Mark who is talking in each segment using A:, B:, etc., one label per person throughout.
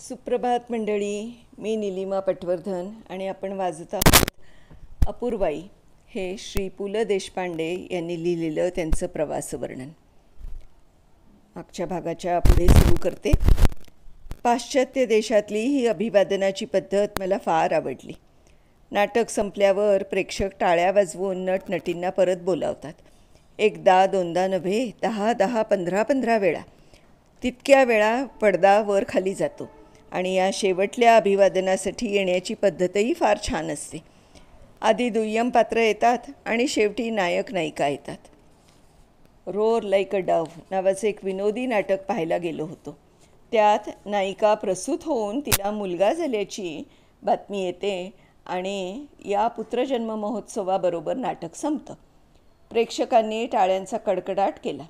A: सुप्रभात मंडळी. मी निलिमा पटवर्धन आणि आपण वाजत आहोत अपूर्वाई, हे श्री पु ल देशपांडे यांनी लिहिलेलं त्यांचं प्रवासवर्णन. मागच्या भागाच्या पुढे सुरू करते. पाश्चात्य देशातली ही अभिवादनाची पद्धत मला फार आवडली. नाटक संपल्यावर प्रेक्षक टाळ्या वाजवून नटनटींना परत बोलावतात. एकदा दोनदा नव्हे, 10 15 वेळा. तितक्या वेळा पडदा वर खाली जातो आणि या शेवटल्या अभिवादनासाठी येण्याची पद्धतही फार छान असते. आधी दुय्यम पात्र येतात आणि शेवटी नायक नायिका येतात. रोअर लाईक अ डव्ह नावाचं एक विनोदी नाटक पाहायला गेलो होतो. त्यात नायिका प्रसूत होऊन तिला मुलगा झाल्याची बातमी येते आणि या पुत्रजन्म महोत्सवाबरोबर नाटक संपतं. प्रेक्षकांनी टाळ्यांचा कडकडाट केला.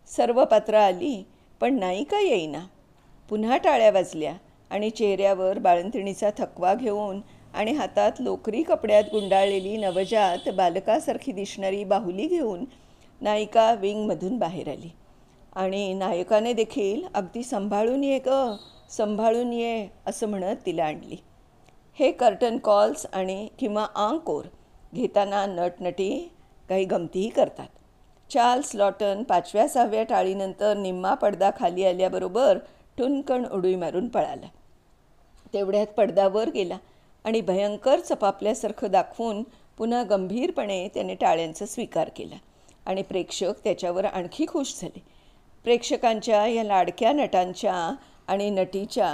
A: सर्व पात्र आली पण नायिका येईना. पुन्हा टाळ्या वाजल्या आणि चेहऱ्यावर बाळंतिणीचा थकवा घेऊन आणि हातात लोकरी कपड्यात गुंडाळलेली नवजात बालकासारखी दिसणारी बाहुली घेऊन नायिका विंगमधून बाहेर आली आणि नायकाने देखील अगदी सांभाळून ये ग, सांभाळून ये असं म्हणत तिला आणली. हे कर्टन कॉल्स आणि किंवा आंकोर घेताना नटनटी काही गमतीही करतात. चार्ल्स लॉटन 5व्या-6व्या टाळीनंतर निम्मा पडदा खाली आल्याबरोबर ठुनकण उडी मारून पळाला. तेवढ्यात पडदा वर गेला आणि भयंकर चपापल्यासारखं दाखवून पुन्हा गंभीरपणे त्याने टाळ्यांचा स्वीकार केला आणि प्रेक्षक त्याच्यावर आणखी खुश झाले. प्रेक्षकांच्या या लाडक्या नटांच्या आणि नटीच्या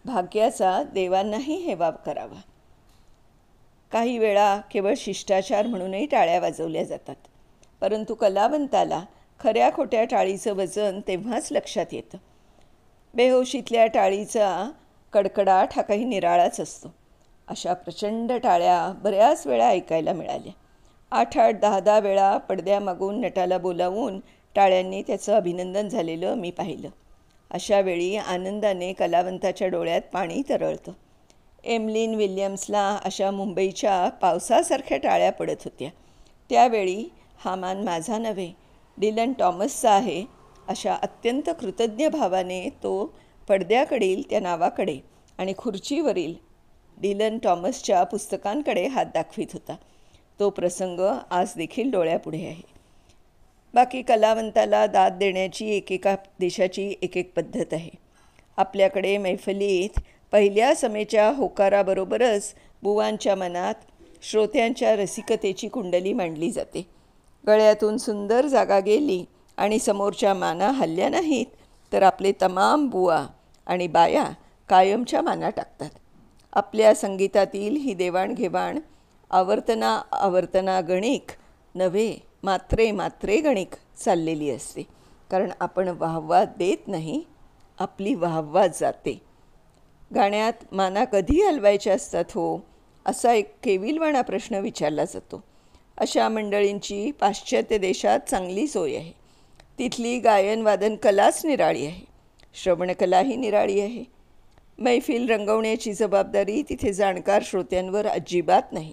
A: भाग्याचा देवांनाही हेवा करावा. काही वेळा केवळ शिष्टाचार म्हणूनही टाळ्या वाजवल्या जातात, परंतु कलावंताला खऱ्या खोट्या टाळीचं वजन तेव्हाच लक्षात येतं. बेहोशीतल्या टाळीचा कडकडाट हा काही निराळाच असतो. अशा प्रचंड टाळ्या बऱ्याच वेळा ऐकायला मिळाल्या. 8-8, 10-10 वेळा पडद्यामागून नटाला बोलावून टाळ्यांनी त्याचं अभिनंदन झालेलं मी पाहिलं. अशा वेळी आनंदाने कलावंताच्या डोळ्यात पाणी तरळतं. एमलिन विल्यम्सला अशा मुंबईच्या पावसासारख्या टाळ्या पडत होत्या. त्यावेळी हा मान माझा नव्हे, डिलन टॉमसचा आहे अशा अत्यंत कृतज्ञ भावाने तो पडद्याकडील त्या नावाकडे आणि खुर्चीवरील डिलन टॉमसच्या पुस्तकांकडे हात दाखवित होता. तो प्रसंग आज देखील डोळ्यापुढे आहे. बाकी कलावंताला दाद देण्याची एकेका देशाची एक पद्धत आहे. आपल्याकडे मैफलीत पहिल्या समेच्या होकाराबरोबरच बुवांच्या मनात श्रोत्यांच्या रसिकतेची कुंडली मांडली जाते. गळ्यातून सुंदर जागा गेली आणि समोरच्या माना हलल्या नाहीत तर आपले तमाम बुवा आणि बाया कायमच्या माना टाकतात. आपल्या संगीतातील ही देवाणघेवाण आवर्तना गणिक नव्हे, मात्रे गणिक चाललेली असते. कारण आपण वाहवा देत नाही, आपली वाहवा जाते. गाण्यात माना कधी हलवायच्या असतात हो, असा एक केविलवाणा प्रश्न विचारला जातो. अशा मंडळींची पाश्चात्य देशात चांगली सोय आहे. तिथली गायन वादन कलाच निराळी आहे, श्रवणकलाही निराळी आहे. मैफिल रंगवण्याची जबाबदारी तिथे जाणकार श्रोत्यांवर अजिबात नाही.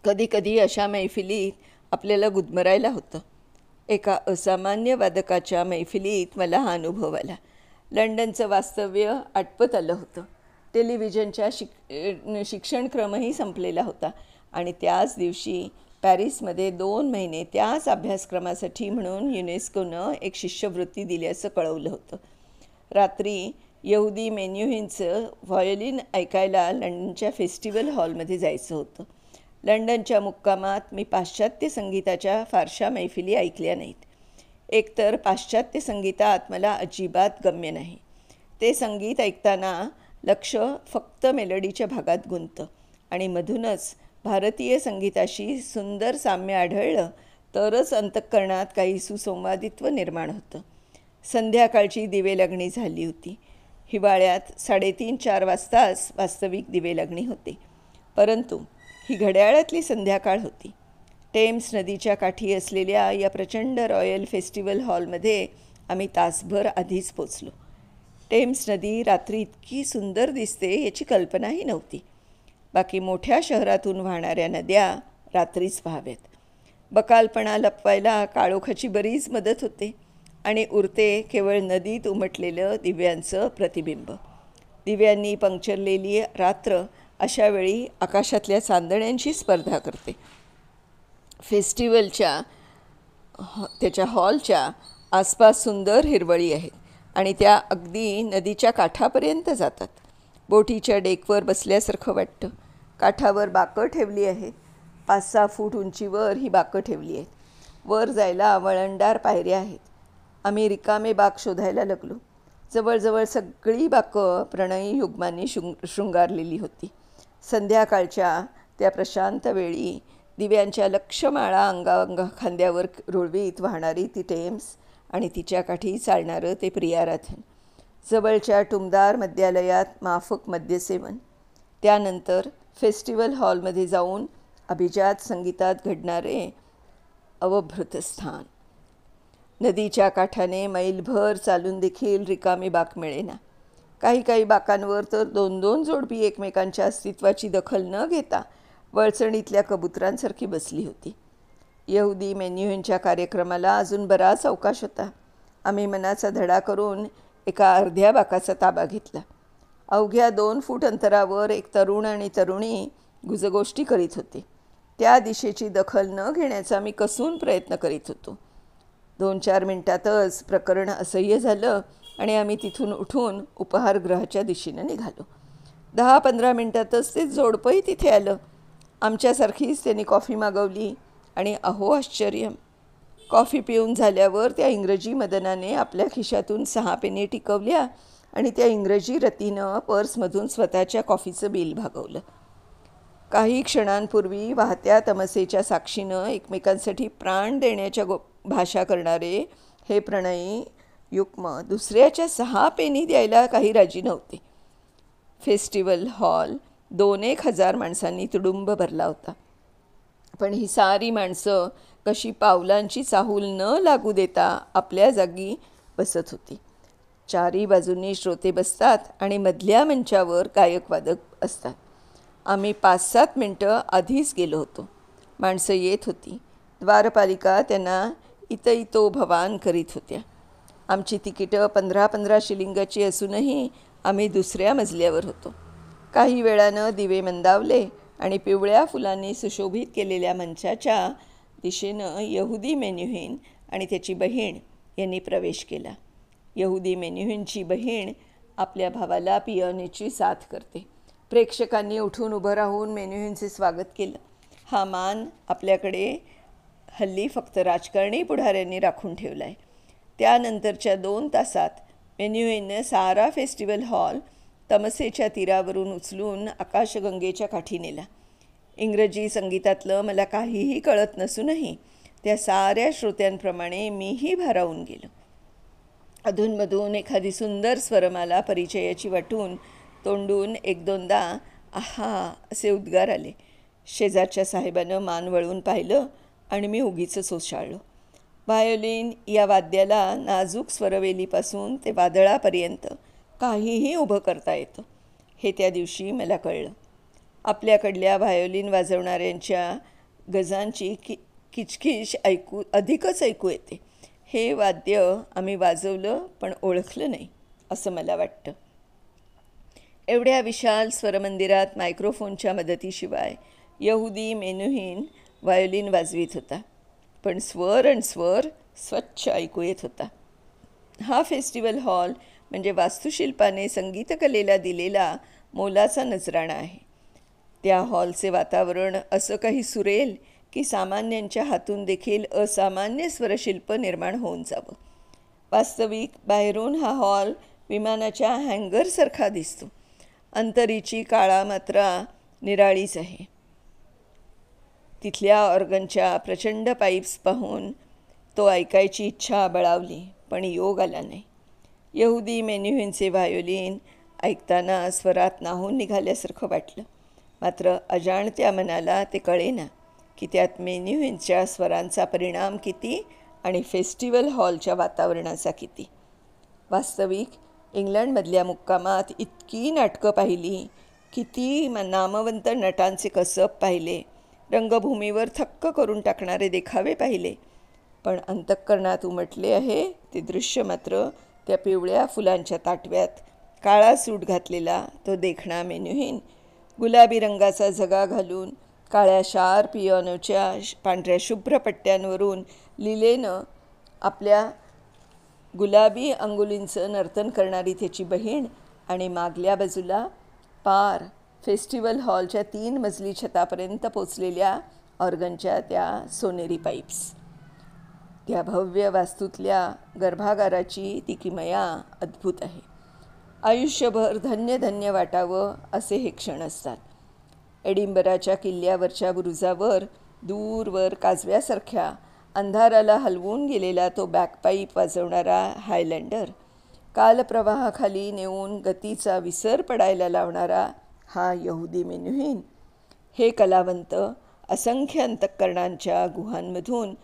A: कधीकधी अशा मैफिलीत आपल्याला गुदमरायला होतं. एका असामान्य वादकाच्या मैफिलीत मला हा अनुभव आला. लंडनचं वास्तव्य आटपत आलं होतं. टेलिव्हिजनच्या शिक्षणक्रमही संपलेला होता आणि त्याच दिवशी पॅरिसमध्ये 2 महिने त्याच अभ्यासक्रमासाठी म्हणून युनेस्कोनं एक शिष्यवृत्ती दिल्याचं कळवलं होतं. रात्री यहुदी मेन्युहिनचं व्हायोलिन ऐकायला लंडनच्या फेस्टिवल हॉलमध्ये जायचं होतं. लंडनच्या मुक्कामात मी पाश्चात्य संगीताच्या फारशा मैफिली ऐकल्या नाहीत. एकतर पाश्चात्य संगीतात मला अजिबात गम्य नाही. ते संगीत ऐकताना लक्ष फक्त मेलडीच्या भागात गुंततं आणि मधूनच भारतीय संगीताशी सुंदर साम्य आढळलं तरच अंतःकरणात काही सुसंवादित्व निर्माण होतं. संध्याकाळची दिवेलागणी झाली होती. हिवाळ्यात 3:30-4 वाजताच वास्तविक दिवेलागणी होते, परंतु ही घड्याळातली संध्याकाळ होती. टेम्स नदीच्या काठी असलेल्या या प्रचंड रॉयल फेस्टिवल हॉलमध्ये आम्ही तासभर आधीच पोचलो. टेम्स नदी रात्री इतकी सुंदर दिसते याची कल्पनाही नव्हती. बाकी मोठ्या शहरातून वाहणाऱ्या नद्या रात्रीच पाहाव्यात. बकालपणा लपवायला काळोखाची बरीच मदत होते आणि उरते केवळ नदीत उमटलेलं दिव्यांचं प्रतिबिंब. दिव्यांनी पंक्चरलेली रात्र अशा वेळी आकाशातल्या चांदण्यांची स्पर्धा करते. फेस्टिवलच्या त्याच्या हॉलच्या आसपास सुंदर हिरवळी आहेत आणि त्या अगदी नदीच्या काठापर्यंत जातात. बोटीच्या डेकवर बसल्यासारखं वाटतं. काठावर बाकं ठेवली आहेत. 5-6 फूट उंचीवर ही बाकं ठेवली आहेत. वर जायला वळणदार पायऱ्या आहेत. आम्ही रिकामे बाक शोधायला लागलो. जवळजवळ सगळी बाकं प्रणयी युग्मांनी शृंगारलेली होती. संध्याकाळच्या त्या प्रशांत वेळी दिव्यांच्या लक्षमाळा खांद्यावर रुळवीत वाहणारी ती टेम्स आणि तिच्या काठी चालणारं ते प्रियाराधन. जवळच्या टुमदार मद्यालयात माफक मद्यसेवन. त्यानंतर फेस्टिवल हॉलमध्ये जाऊन अभिजात संगीतात घडणारे अवभृतस्थान. नदीच्या काठाने मैलभर चालून देखील रिकामी बाक मिळेना. काही बाकांवर तर 2-2 जोडपी एकमेकांच्या अस्तित्वाची दखल न घेता वळचणीतल्या कबुतरांसारखी बसली होती. यहुदी मेन्युहिनच्या कार्यक्रमाला अजून बराच अवकाश होता. आम्ही मनाचा धडा करून एका अर्ध्या बाकाचा ताबा घेतला. अवघ्या 2 फूट अंतरावर एक तरुण आणि तरुणी गुजगोष्टी करीत होते. त्या दिशेची दखल न घेण्याचा मी कसून प्रयत्न करीत होतो. 2-4 मिनिटातच प्रकरण असह्य झालं आणि आम्ही तिथून उठून उपहारगृहाच्या दिशेनं निघालो. 10-15 मिनिटातच ते जोडपंही तिथे आलं. आमच्यासारखीच त्यांनी कॉफी मागवली आणि अहो आश्चर्य, कॉफी पिऊन झाल्यावर त्या इंग्रजी मदनाने आपल्या खिशातून 6 पेनी टिकवल्या आणि त्या इंग्रजी रतीनं पर्समधून स्वतःच्या कॉफीचं बिल भागवलं. काही क्षणांपूर्वी वाहत्या तमसेच्या साक्षीनं एकमेकांसाठी प्राण देण्याच्या भाषा करणारे हे प्रणयी युग्म दुसऱ्याच्या 6 पेनी द्यायला काही राजी नव्हते. फेस्टिवल हॉल 2-1 हजार माणसांनी तुडुंब भरला होता. पण ही सारी माणसं कशी पावलांची चाहूल न लागू देता आपल्या जागी बसत होती. 4ही बाजूंनी श्रोते बसतात आणि मधल्या मंचावर गायकवादक असतात. आम्ही 5-7 मिनटं आधीच गेलो होतो. माणसं येत होती. द्वारपालिका त्यांना इतो भवान करीत होत्या. आमची तिकीटं 15-15 शिलिंगाची असूनही आम्ही दुसऱ्या मजल्यावर होतो. काही वेळानं दिवे मंदावले आणि पिवळ्या फुलांनी सुशोभित केलेल्या मंचाच्या दिशेनं यहुदी मेन्युहिन आणि त्याची बहीण यांनी प्रवेश केला. यहुदी मेन्युहिनची बहीण आपल्या भावाला पियानोची साथ करते. प्रेक्षकांनी उठून उभं राहून मेन्युहिनचे स्वागत केलं. हा मान आपल्याकडे हल्ली फक्त राजकारणी पुढाऱ्यांनी राखून ठेवला आहे. त्यानंतरच्या 2 तासात मेन्युहिननं सारा फेस्टिवल हॉल तमसेच्या तीरावरून उचलून आकाशगंगेच्या काठी नेला. इंग्रजी संगीतातलं मला काहीही कळत नसूनही त्या साऱ्या श्रोत्यांप्रमाणे मीही भारावून गेलो. अधूनमधून एखादी सुंदर स्वरमाला परिचयाची वाटून तोंडून 1-2दा आहा असे उद्गार आले. शेजारच्या साहेबानं मान वळून पाहिलं आणि मी उगीच ओशाळलो. व्हायोलिन या वाद्याला नाजूक स्वरवेलीपासून ते वादळापर्यंत काहीही उभं करता येतं हे त्या दिवशी मला कळलं. आपल्याकडल्या व्हायोलिन वाजवणाऱ्यांच्या गजांची किचकिच अधिकच ऐकू येते. हे वाद्य आम्ही वाजवलं पण ओळखलं नाही असं मला वाटतं. एवढ्या विशाल स्वरमंदिरात मायक्रोफोनच्या मदतीशिवाय यहुदी मेन्युहिन व्हायोलिन वाजवीत होता. पण स्वर स्वच्छ ऐकू येत होता. हा फेस्टिवल हॉल म्हणजे वास्तुशिल्पाने संगीतकलेला दिलेला मोलाचा नजराणा आहे. त्या हॉलचे वातावरण असं काही सुरेल की सामान्यांच्या हातून देखील असामान्य स्वरशिल्प निर्माण होऊन जावं. वास्तविक बाहेरून हा हॉल विमानाच्या हँगरसारखा दिसतो. अंतरीची काळा मात्रा निराळीच आहे. तिथल्या ऑर्गनच्या प्रचंड पाईप्स पाहून तो ऐकायची इच्छा बळावली पण योग आला नाही. यहुदी मेन्युहिनचे व्हायोलिन ऐकताना स्वरात नाहून निघाल्यासारखं वाटलं. मात्र अजाणत्या मनाला ते कळेना की त्यात मेन्युहिनच्या स्वरांचा परिणाम किती आणि फेस्टिवल हॉलच्या वातावरणाचा किती. वास्तविक इंग्लंडमधल्या मुक्कामात इतकी नाटकं पाहिली, किती नामवंत नटांचे कसब पाहिले, रंगभूमीवर थक्क करून टाकणारे देखावे पाहिले, पण अंतःकरणात उमटले आहे ते दृश्य मात्र त्या पिवळ्या फुलांच्या ताटव्यात काळा सूट घातलेला तो देखणा मेन्युहीन गुलाबी रंगाचा झगा घालून काळ्या शार्प पियानोच्या पांढऱ्या शुभ्र पट्ट्यांवरून लिलेनं आपल्या गुलाबी अंगुलींचं नर्तन करणारी त्याची बहीण आणि मागल्या बाजूला पार फेस्टिवल हॉलच्या 3 मजली छतापर्यंत पोचलेल्या ऑर्गनच्या त्या सोनेरी पाईप्स. त्या भव्य वास्तूतल्या गर्भागाराची ती किमया अद्भुत आहे. आयुष्यभर धन्य धन्य वाटावं असे हे क्षण असतात. एडिंबराच्या किल्ल्यावरच्या बुरुजावर दूरवर काजव्यासारख्या अंधाराला हलवून गेलेला तो बॅकपाईप वाजवणारा हायलँडर, कालप्रवाहाखाली नेऊन गतीचा विसर पडायला लावणारा हा यहुदी मेन्युहीन, हे कलावंत असंख्य अंतःकरणांच्या गुहांमधून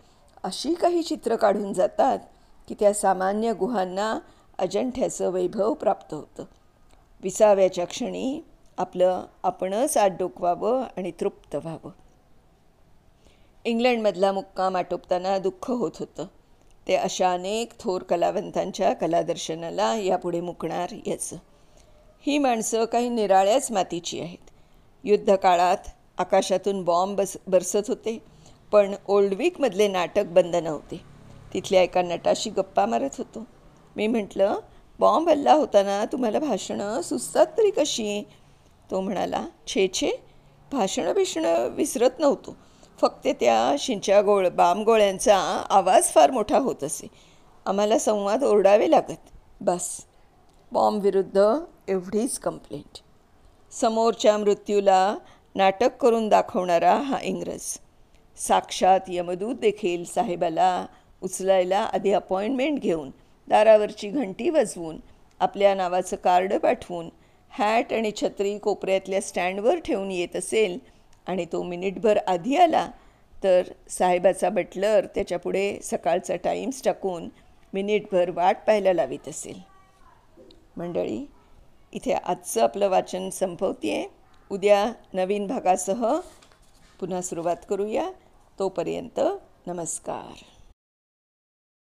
A: अशी काही चित्र काढून जातात की त्या सामान्य गुहांना अजंठ्याचं वैभव प्राप्त होतं. विसाव्याच्या क्षणी आपलं आपणच आत डोकवावं आणि तृप्त व्हावं. इंग्लंडमधला मुक्काम आटोपताना दुःख होत होतं. ते अशा अनेक थोर कलावंतांच्या कलादर्शनाला यापुढे मुकणार याचं. ही माणसं काही निराळ्याच मातीची आहेत. युद्धकाळात आकाशातून बॉम्ब बरसत होते, पण ओल्डविकमधले नाटक बंद नव्हते. तिथल्या एका नटाशी गप्पा मारत होतो. मी म्हटलं, बॉम्ब हल्ला होताना तुम्हाला भाषणं सुचतात तरी कशी? तो म्हणाला, छे भाषणं विसरत नव्हतो, फक्त त्या शिंच्या बामगोळ्यांचा आवाज फार मोठा होत असे. आम्हाला संवाद ओरडावे लागत. बस, बॉम्बविरुद्ध एवढीच कंप्लेंट. समोरच्या मृत्यूला नाटक करून दाखवणारा हा इंग्रज. साक्षात यमदूत देखील साहेबाला उचलायला आधी अपॉइंटमेंट घेऊन, दारावरची घंटी वाजवून, आपल्या नावाचं कार्ड पाठवून, हॅट आणि छत्री कोपऱ्यातल्या स्टँडवर ठेवून येत असेल आणि तो मिनिटभर आधी आला तर साहेबाचा बटलर त्याच्यापुढे सकाळचा टाईम्स टाकून मिनिटभर वाट पाहायला लावित असेल. मंडळी, इथे आजचं आपलं वाचन संपवते. उद्या नवीन भागासह पुन्हा सुरुवात करूया. तोपर्यंत नमस्कार.